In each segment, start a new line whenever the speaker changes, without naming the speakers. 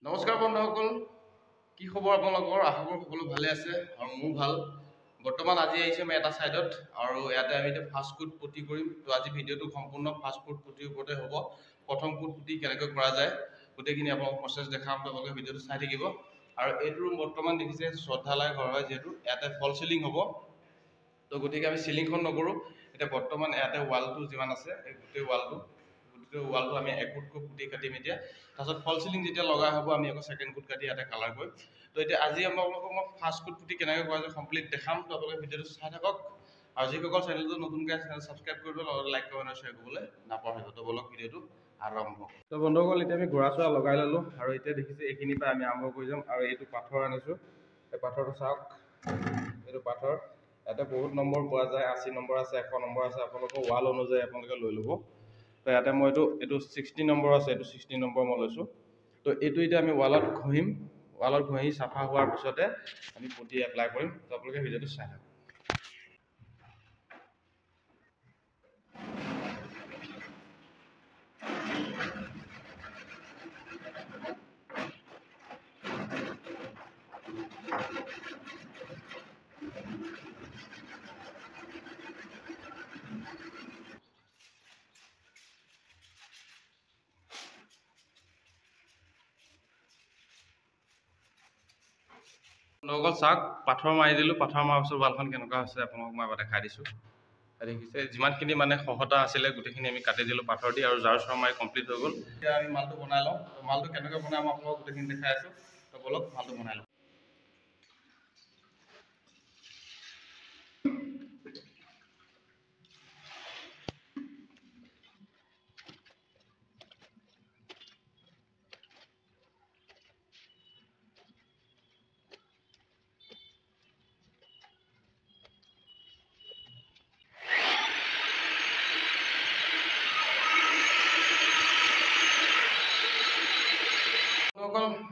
নমস্কাৰ বন্ধুসকল, কি খবৰ আপোনালোকৰ? আশা কৰোঁ সকলো ভালে আছে আৰু মোৰ ভাল। বৰ্তমান আজি আহিছোঁ আমি এটা ছাইডত আৰু ইয়াতে আমি এতিয়া ফাষ্ট ফুড পুতি কৰিম। তো আজি ভিডিঅ'টো সম্পূৰ্ণ ফাষ্ট ফুড পুতিৰ ওপৰতে হ'ব। প্ৰথম ফুড পুতি কেনেকৈ কৰা যায় গোটেইখিনি আপোনালোকক প্ৰচেছ দেখাম, আপোনালোকে ভিডিঅ'টো চাই থাকিব। আৰু এইটো ৰুম বৰ্তমান দেখিছে শ্ৰদ্ধালয় ঘৰ হয়, যিহেতু ইয়াতে ফল চিলিং হ'ব। তো গতিকে আমি চিলিংখন নকৰোঁ, এতিয়া বৰ্তমান ইয়াতে ৱালটো যিমান আছে এই গোটেই ৱালটো আমি একোটকৈ পুতি কাটিম এতিয়া। তাৰপিছত ফল চিলিং যেতিয়া লগা হ'ব আমি আকৌ ছেকেণ্ড কোট কাটি ইয়াতে কালাৰ কৰিম। তো এতিয়া আজি আপোনালোকক মই ফাষ্ট ফুড পুতি কেনেকৈ কৰা যায় কমপ্লিট দেখাম। তো আপোনালোকে ভিডিঅ'টো চাই থাকক আৰু যিসকল চেনেলটো নতুনকৈ আছে চেনেল ছাবস্ক্ৰাইব কৰিব, লগতে লাইক কমেণ্ট আৰু শ্বেয়াৰ কৰিবলৈ নাপাহৰিব। তো বলক ভিডিঅ'টো আৰম্ভ। তো বন্ধুসকল, এতিয়া আমি ঘোঁৰা চোৰা লগাই ল'লোঁ আৰু এতিয়া দেখিছে এইখিনিৰ পৰা আমি আৰম্ভ কৰি যাম। আৰু এইটো পাথৰ আনিছোঁ, এই পাথৰটো চাওক, এইটো পাথৰ ইয়াতে বহুত নম্বৰ পোৱা যায়, 80 নম্বৰ আছে, 100 নম্বৰ আছে, আপোনালোকৰ ৱাল অনুযায়ী আপোনালোকে লৈ ল'ব। তো ইয়াতে মই এইটো 60 নম্বৰ আছে, এইটো 60 নম্বৰ মই লৈছোঁ। তো এইটো এতিয়া আমি ৱালত ঘঁহি চাফা হোৱাৰ পিছতে আমি পুতি এপ্লাই কৰিম। তো আপোনালোকে ভিডিঅ'টো চাই থাকক। বন্ধুসকল চাওক, পাথৰ মাৰি দিলোঁ। পাথৰ মৰাৰ পিছত ৱালখন কেনেকুৱা হৈছে আপোনালোকক মই এবাৰ দেখাই দিছোঁ। দেখিছে যিমানখিনি মানে সহতা আছিলে গোটেইখিনি আমি কাটি দিলোঁ পাথৰ দি, আৰু জাৰ চৰ মাৰি কমপ্লিট হৈ গ'ল। এতিয়া আমি মালটো বনাই লওঁ। মালটো কেনেকৈ বনাই মই আপোনালোকক গোটেইখিনি দেখাই আছোঁ। তো বলক মালটো বনাই লওঁ।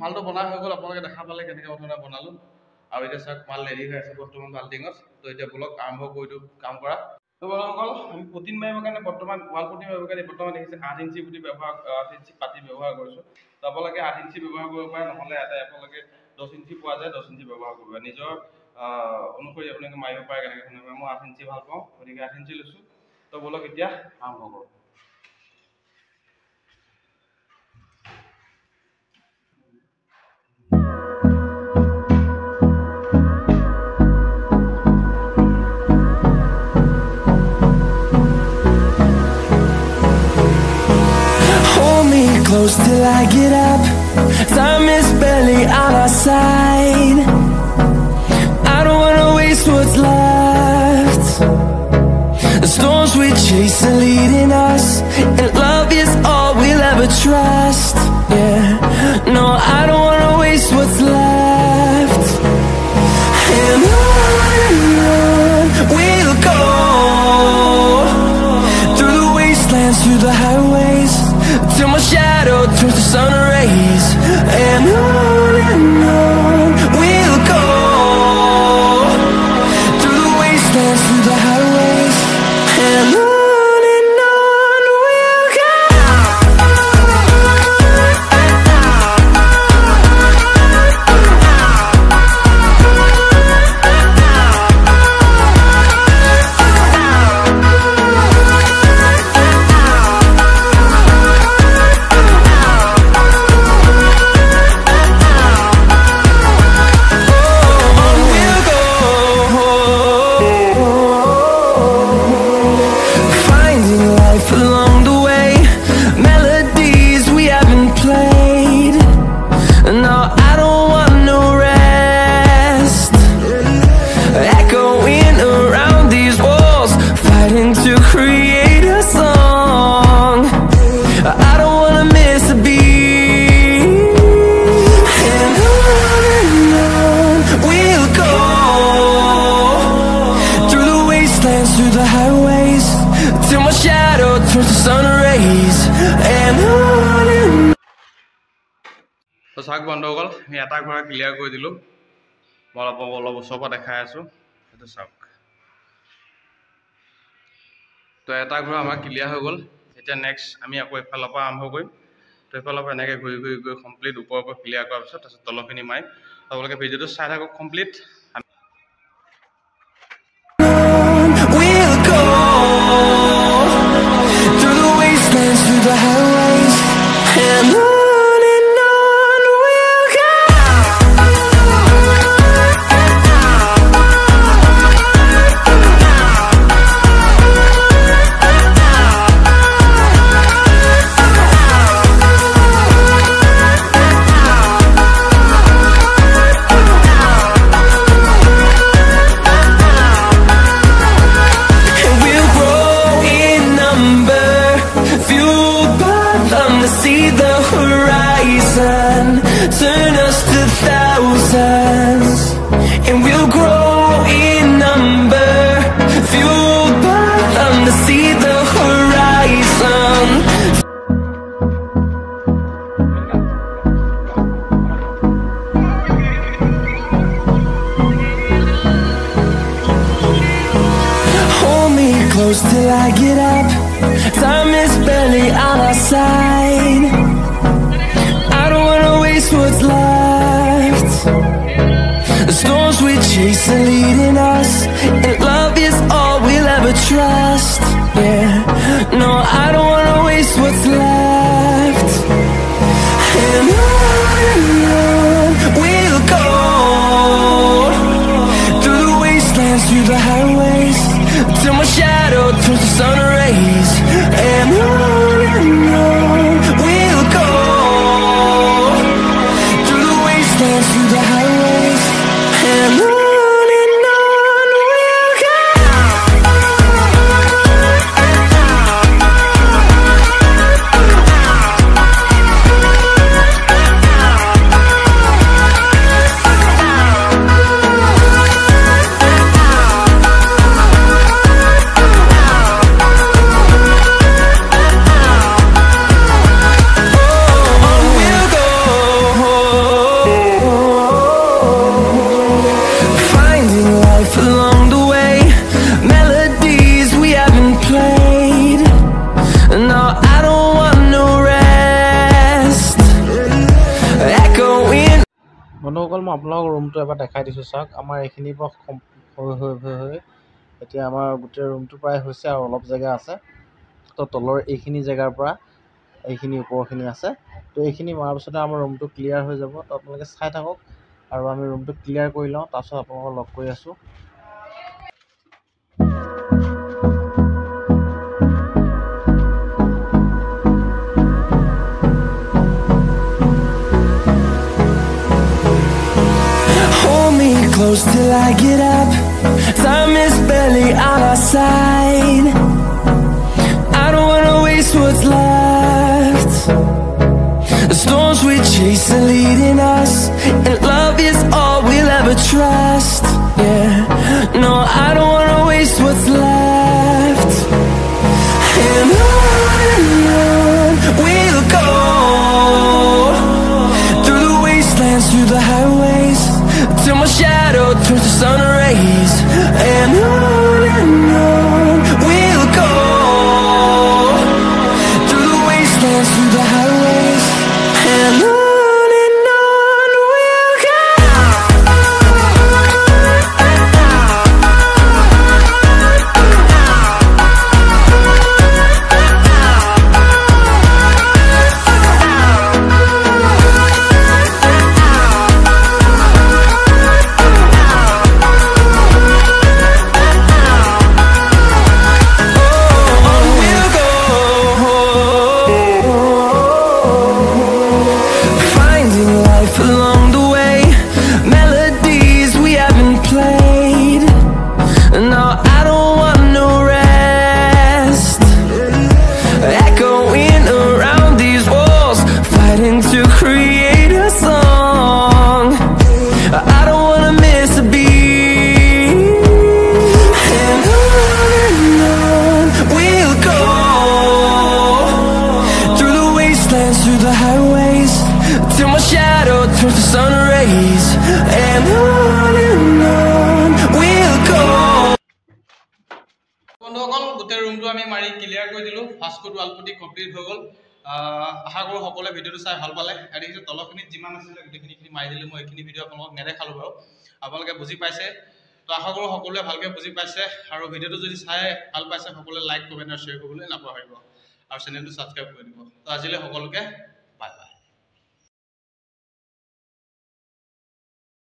মালটো বনাই হৈ গ'ল, আপোনালোকে দেখা পালে কেনেকৈ ধৰণে বনালোঁ। আৰু এতিয়া চাওক মাল ৰেডি হৈ আছে বৰ্তমান বাল্টিঙত। তো এতিয়া বলক আৰম্ভ কৰি দিওঁ কাম কৰা। তো বন্ধুসকল, আমি পুটিন মাৰিবৰ কাৰণে বৰ্তমান ৱাল পুটিন মাৰিবৰ কাৰণে বৰ্তমান দেখিছে 8 ইঞ্চি পুটি 8 ইঞ্চি পাতি ব্যৱহাৰ কৰিছোঁ। তো আপোনালোকে 8 ইঞ্চি ব্যৱহাৰ কৰিব পাৰে, নহ'লে ইয়াতে আপোনালোকে 10 ইঞ্চি পোৱা যায়, 10 ইঞ্চি ব্যৱহাৰ কৰিব পাৰে। নিজৰ অনুসৰি আপোনালোকে মাৰিব পাৰে কেনেকৈ ধৰণে। মই 8 ইঞ্চি ভাল পাওঁ, গতিকে 8 ইঞ্চি লৈছোঁ। তো বলক এতিয়া আৰম্ভ কৰোঁ।
Close till I get up. Time is barely on our side. I don't wanna waste what's left. The storms we chase are leading us, and love is all we'll ever trust. Yeah, no, I don't wanna waste what's left. And on we'll go, through the wastelands, through the highways, till my shadow turns to sun rays. And on we'll go, through the wastelands, through the highways, and on we'll go. Through the highways, till my shadow turns to sun rays. And on.
তো চাওক বন্ধুসকল, আমি এটা ঘোঁৰা clear কৰি দিলোঁ। মই অলপ ওচৰৰ পৰা দেখাই আছোঁ, সেইটো চাওক। তো এটা ঘৰ আমাৰ ক্লিয়াৰ হৈ গ'ল। এতিয়া নেক্সট আমি আকৌ এফালৰ পৰা আৰম্ভ কৰিম। তো এইফালৰ পৰা এনেকৈ ঘূৰি ঘূৰি গৈ কমপ্লিট ওপৰৰ পৰা ক্লিয়াৰ কৰাৰ পিছত তাৰপিছত তলৰখিনি মাৰিম আপোনালোকে ভিডিঅ'টো চাই থাকক complete
Turn us to thousands, and we'll grow in number, fueled by them to see the horizon. Hold me close till I get up. Time is barely on our side. What's left? The storms we chase are leading us, and love is all we'll ever trust. Yeah, no, I don't wanna waste what's left. And on we'll go, through the wastelands, through the highways, till my shadow turns to sun rays. And on we'll go, through the highways, and on we'll go.
বন্ধুসকল মই আপোনালোকক ৰুমটো এবাৰ দেখাই দিছোঁ চাওক আমাৰ এইখিনিৰ পৰা হৈ এতিয়া আমাৰ গোটেই ৰুমটো প্ৰায় হৈছে আৰু অলপ জেগা আছে তো তলৰ এইখিনি জেগাৰ পৰা এইখিনি ওপৰখিনি আছে তো এইখিনি মাৰাৰ পিছতে আমাৰ ৰুমটো ক্লিয়াৰ হৈ যাব তো আপোনালোকে চাই থাকক আৰু আমি ৰুমটো ক্লিয়াৰ কৰি লওঁ তাৰপিছত আপোনালোকক লগ কৰি আছোঁ close till I get up. Time is barely on our side. I don't wanna waste what's left. The storms we chase are leading us, and love is all we'll ever trust. Yeah, no, I don't wanna waste what's left. And on we'll go, through the wastelands, through the highways, till my shadow turns to sun rays. And on we'll go, through the wastelands, through the highways, and on we'll go.
বন্ধুসকল গোটেই ৰুমটো আমি মাৰি clear কৰি দিলোঁ first code wall পুটি complete হৈ গ'ল আশা কৰোঁ সকলোৱে ভিডিঅ'টো চাই ভাল পালে আৰু দেখিছে তলখিনিত যিমান আছিলে গোটেইখিনি মাৰি দিলোঁ মই এইখিনি ভিডিঅ' আপোনালোকক নেদেখালোঁ বাৰু আপোনালোকে বুজি পাইছে তো আশা কৰোঁ সকলোৱে ভালকৈ বুজি পাইছে আৰু ভিডিঅ'টো যদি চাই ভাল পাইছে সকলোৱে লাইক কমেণ্ট আৰু শ্বেয়াৰ কৰিবলৈ নাপাহৰিব আৰু চেনেলটো ছাবস্ক্ৰাইব কৰি দিব তো আজিলৈ সকলোকে